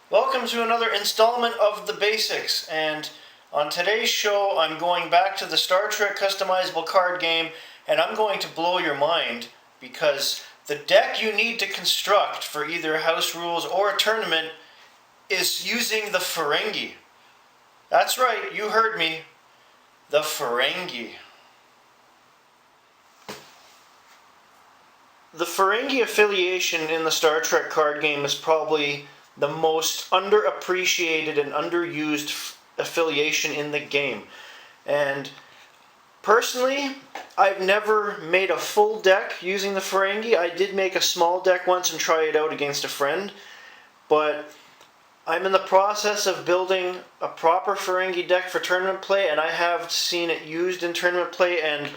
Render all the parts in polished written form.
Welcome to another installment of The Basics, and on today's show I'm going back to the Star Trek customizable card game, and I'm going to blow your mind because the deck you need to construct for either house rules or a tournament is using the Ferengi. That's right, you heard me, the Ferengi. The Ferengi affiliation in the Star Trek card game is probably the most underappreciated and underused affiliation in the game. And personally, I've never made a full deck using the Ferengi. I did make a small deck once and try it out against a friend, but I'm in the process of building a proper Ferengi deck for tournament play, and I have seen it used in tournament play, and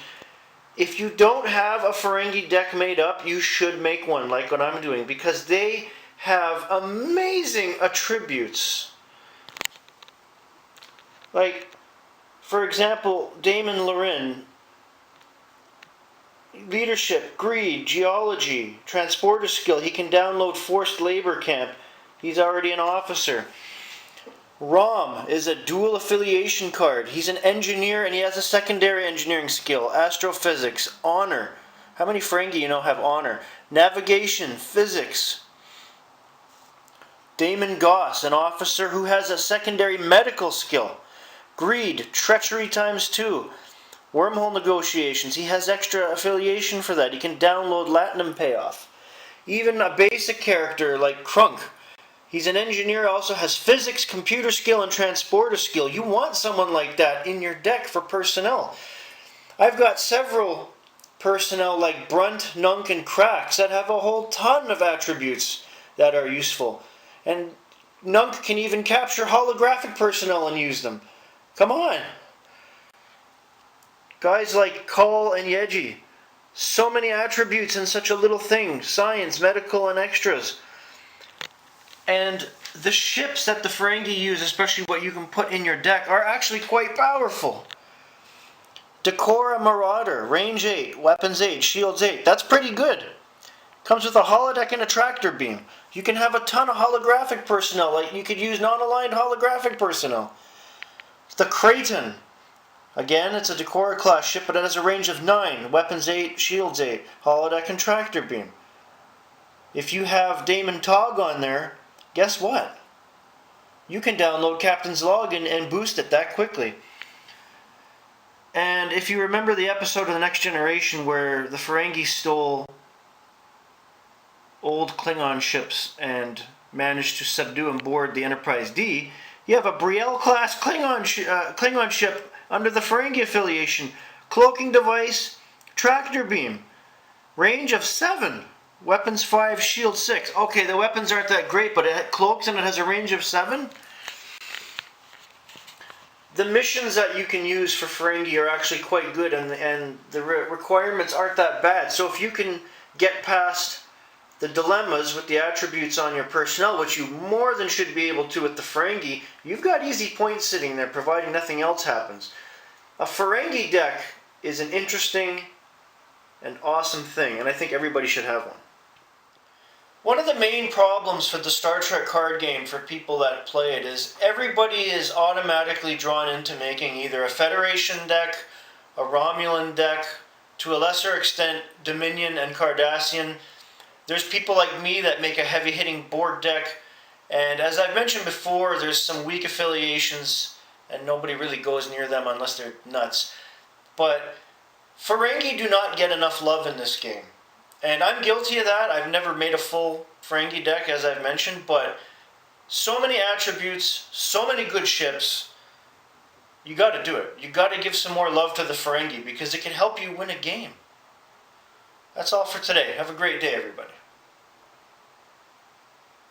if you don't have a Ferengi deck made up, you should make one like what I'm doing, because they have amazing attributes. Like, for example, Damon Larin, leadership, greed, geology, transporter skill. He can download forced labor camp. He's already an officer. Rom is a dual affiliation card. He's an engineer and he has a secondary engineering skill. Astrophysics, honor. How many Ferengi you know have honor? Navigation, physics. Damon Goss, an officer who has a secondary medical skill. Greed, treachery ×2. Wormhole negotiations, he has extra affiliation for that. He can download Latinum payoff. Even a basic character like Krunk, he's an engineer, also has physics, computer skill, and transporter skill. You want someone like that in your deck for personnel. I've got several personnel like Brunt, Nunk, and Cracks that have a whole ton of attributes that are useful. And Nunk can even capture holographic personnel and use them. Come on! Guys like Call and Yeji. So many attributes in such a little thing. Science, medical, and extras. And the ships that the Ferengi use, especially what you can put in your deck, are actually quite powerful. Decora Marauder, range 8, weapons 8, shields 8. That's pretty good. Comes with a holodeck and a tractor beam. You can have a ton of holographic personnel, like you could use non-aligned holographic personnel. The Kraton. Again, it's a Decora class ship, but it has a range of 9, weapons 8, shields 8, holodeck and tractor beam. If you have Damon Togg on there, guess what? You can download Captain's Log and boost it that quickly. And if you remember the episode of The Next Generation where the Ferengi stole old Klingon ships and managed to subdue and board the Enterprise D, you have a Brielle-class Klingon ship under the Ferengi affiliation. Cloaking device, tractor beam, range of 7. Weapons 5, shield 6. Okay, the weapons aren't that great, but it cloaks and it has a range of 7. The missions that you can use for Ferengi are actually quite good, and the requirements aren't that bad. So if you can get past the dilemmas with the attributes on your personnel, which you more than should be able to with the Ferengi, you've got easy points sitting there, providing nothing else happens. A Ferengi deck is an interesting and awesome thing, and I think everybody should have one. One of the main problems for the Star Trek card game for people that play it is everybody is automatically drawn into making either a Federation deck, a Romulan deck, to a lesser extent Dominion and Cardassian. There's people like me that make a heavy-hitting board deck, and as I've mentioned before, there's some weak affiliations and nobody really goes near them unless they're nuts. But Ferengi do not get enough love in this game. And I'm guilty of that. I've never made a full Ferengi deck, as I've mentioned, but so many attributes, so many good ships, you got to do it. You got to give some more love to the Ferengi because it can help you win a game. That's all for today. Have a great day, everybody.